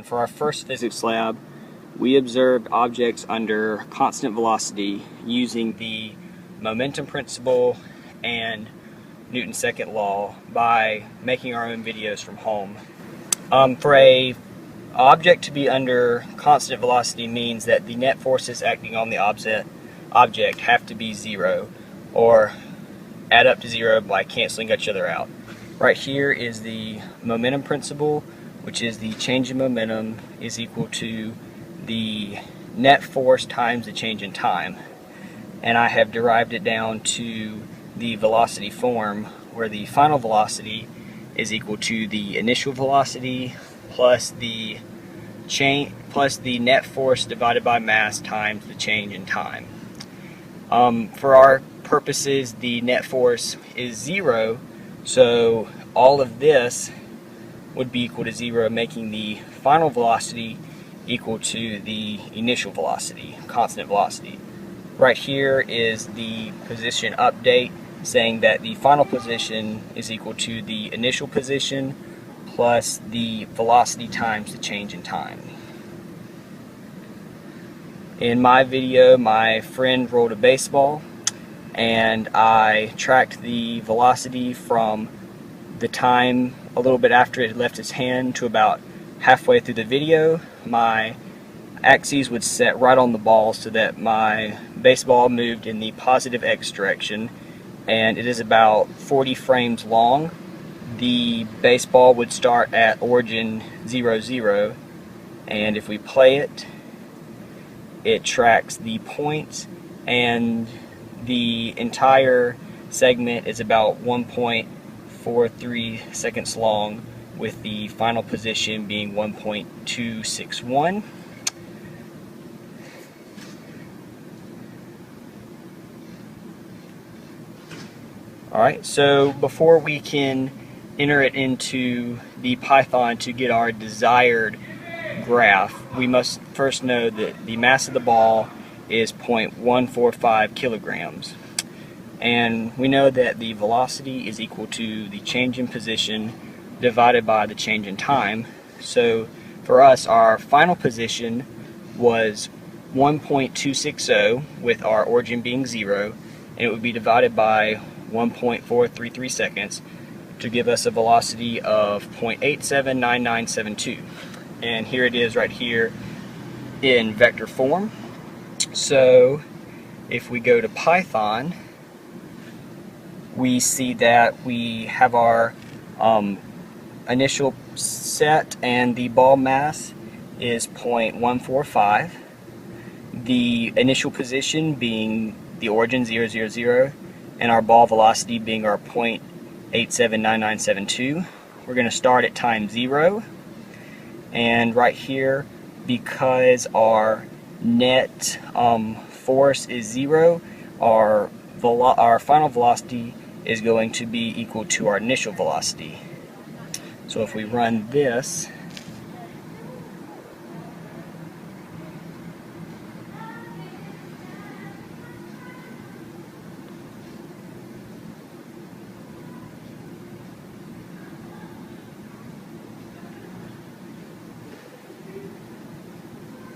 For our first physics lab, we observed objects under constant velocity using the momentum principle and Newton's second law by making our own videos from home. For a object to be under constant velocity means that the net forces acting on the object have to be zero, or add up to zero by canceling each other out. Right here is the momentum principle, which is the change in momentum is equal to the net force times the change in time. And I have derived it down to the velocity form, where the final velocity is equal to the initial velocity plus the net force divided by mass times the change in time. For our purposes, the net force is zero, so all of this would be equal to zero, making the final velocity equal to the initial velocity, constant velocity. Right here is the position update, saying that the final position is equal to the initial position plus the velocity times the change in time. In my video, my friend rolled a baseball, and I tracked the velocity from the time a little bit after it left his hand to about halfway through the video. My axes would set right on the ball so that my baseball moved in the positive X direction, and it is about 40 frames long. The baseball would start at origin 0, 0, and if we play it, it tracks the points, and the entire segment is about 1.43 seconds long, with the final position being 1.261. Alright, so before we can enter it into the Python to get our desired graph, we must first know that the mass of the ball is 0.145 kilograms. And we know that the velocity is equal to the change in position divided by the change in time. So for us, our final position was 1.260, with our origin being 0, and it would be divided by 1.433 seconds to give us a velocity of 0.879972. And here it is right here in vector form. So if we go to Python, we see that we have our initial set, and the ball mass is 0.145, the initial position being the origin 0, 0, 0, and our ball velocity being our 0.879972. We're going to start at time 0, and right here, because our net force is 0, our final velocity is going to be equal to our initial velocity. So if we run this,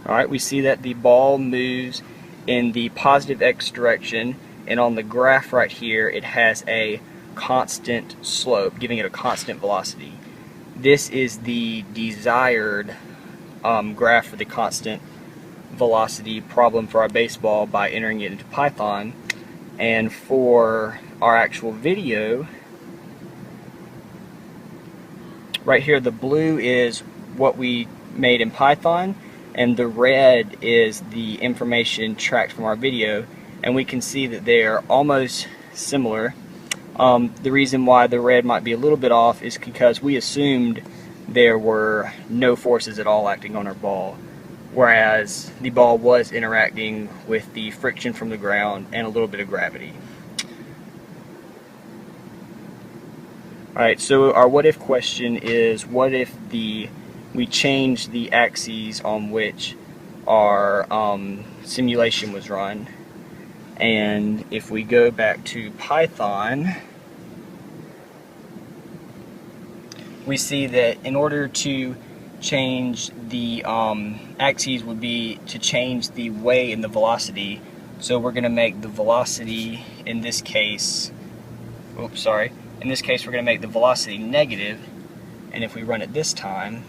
alright, we see that the ball moves in the positive X direction, and on the graph right here it has a constant slope, giving it a constant velocity. This is the desired graph for the constant velocity problem for our baseball by entering it into Python. And for our actual video, right here, the blue is what we made in Python, and the red is the information tracked from our video, and we can see that they are almost similar. The reason why the red might be a little bit off is because we assumed there were no forces at all acting on our ball, whereas the ball was interacting with the friction from the ground and a little bit of gravity. Alright, so our what if question is, what if we change the axes on which our simulation was run? And if we go back to Python, we see that in order to change the axes would be to change the way and the velocity. So we're going to make the velocity in this case, in this case we're going to make the velocity negative, and if we run it this time,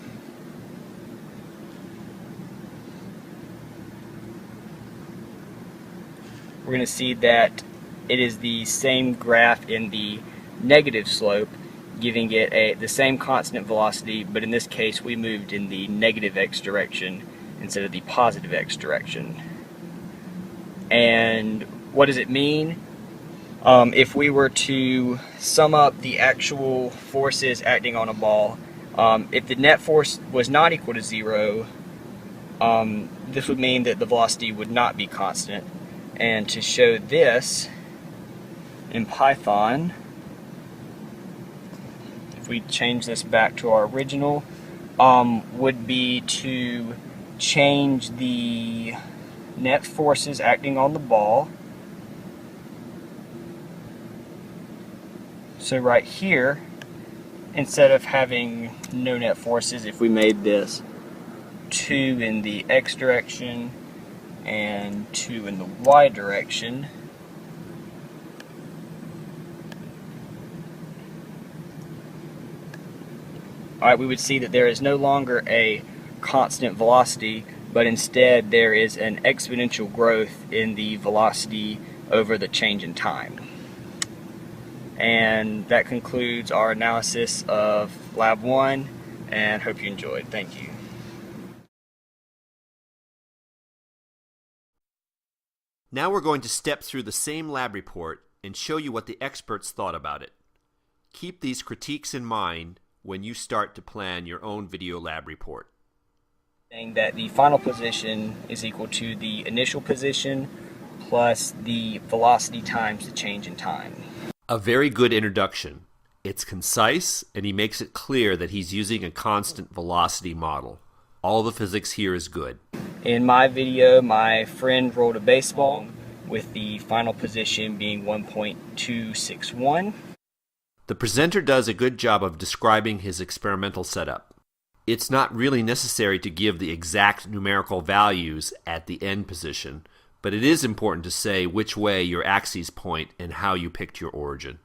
we're going to see that it is the same graph in the negative slope, giving it the same constant velocity, but in this case we moved in the negative x direction instead of the positive x direction. And what does it mean? If we were to sum up the actual forces acting on a ball, if the net force was not equal to 0, this would mean that the velocity would not be constant. And to show this in Python, if we change this back to our original, would be to change the net forces acting on the ball. So right here, instead of having no net forces, if we made this 2 in the x direction and 2 in the y direction, alright, we would see that there is no longer a constant velocity, but instead there is an exponential growth in the velocity over the change in time. And that concludes our analysis of Lab 1, and hope you enjoyed. Thank you. Now we're going to step through the same lab report and show you what the experts thought about it. Keep these critiques in mind when you start to plan your own video lab report. Saying that the final position is equal to the initial position plus the velocity times the change in time. A very good introduction. It's concise, and he makes it clear that he's using a constant velocity model. All the physics here is good. In my video, my friend rolled a baseball with the final position being 1.261. The presenter does a good job of describing his experimental setup. It's not really necessary to give the exact numerical values at the end position, but it is important to say which way your axes point and how you picked your origin.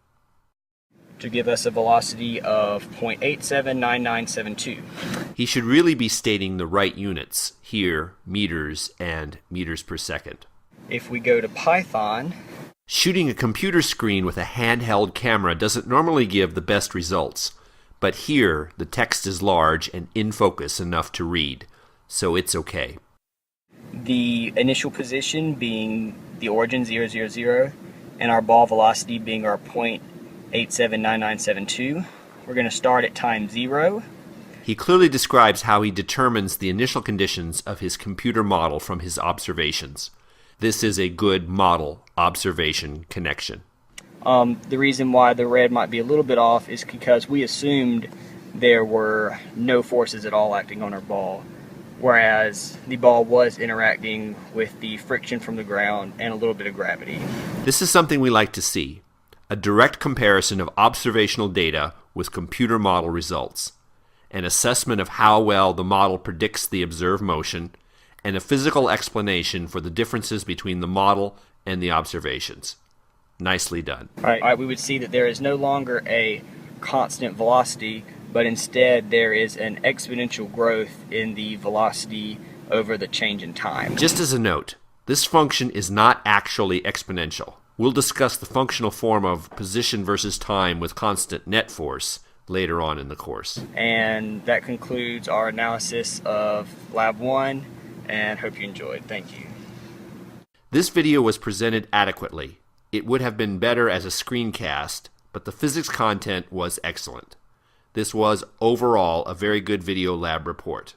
To give us a velocity of 0.879972. He should really be stating the right units, here meters and meters per second. If we go to Python, shooting a computer screen with a handheld camera doesn't normally give the best results, but here the text is large and in focus enough to read, so it's okay. The initial position being the origin 000 and our ball velocity being our 0.879972. We're going to start at time 0. He clearly describes how he determines the initial conditions of his computer model from his observations. This is a good model-observation connection. The reason why the red might be a little bit off is because we assumed there were no forces at all acting on our ball, whereas the ball was interacting with the friction from the ground and a little bit of gravity. This is something we like to see, a direct comparison of observational data with computer model results, an assessment of how well the model predicts the observed motion, and a physical explanation for the differences between the model and the observations. Nicely done. All right, we would see that there is no longer a constant velocity, but instead there is an exponential growth in the velocity over the change in time. Just as a note, this function is not actually exponential. We'll discuss the functional form of position versus time with constant net force later on in the course. And that concludes our analysis of Lab 1, and hope you enjoyed. Thank you. This video was presented adequately. It would have been better as a screencast, but the physics content was excellent. This was overall a very good video lab report.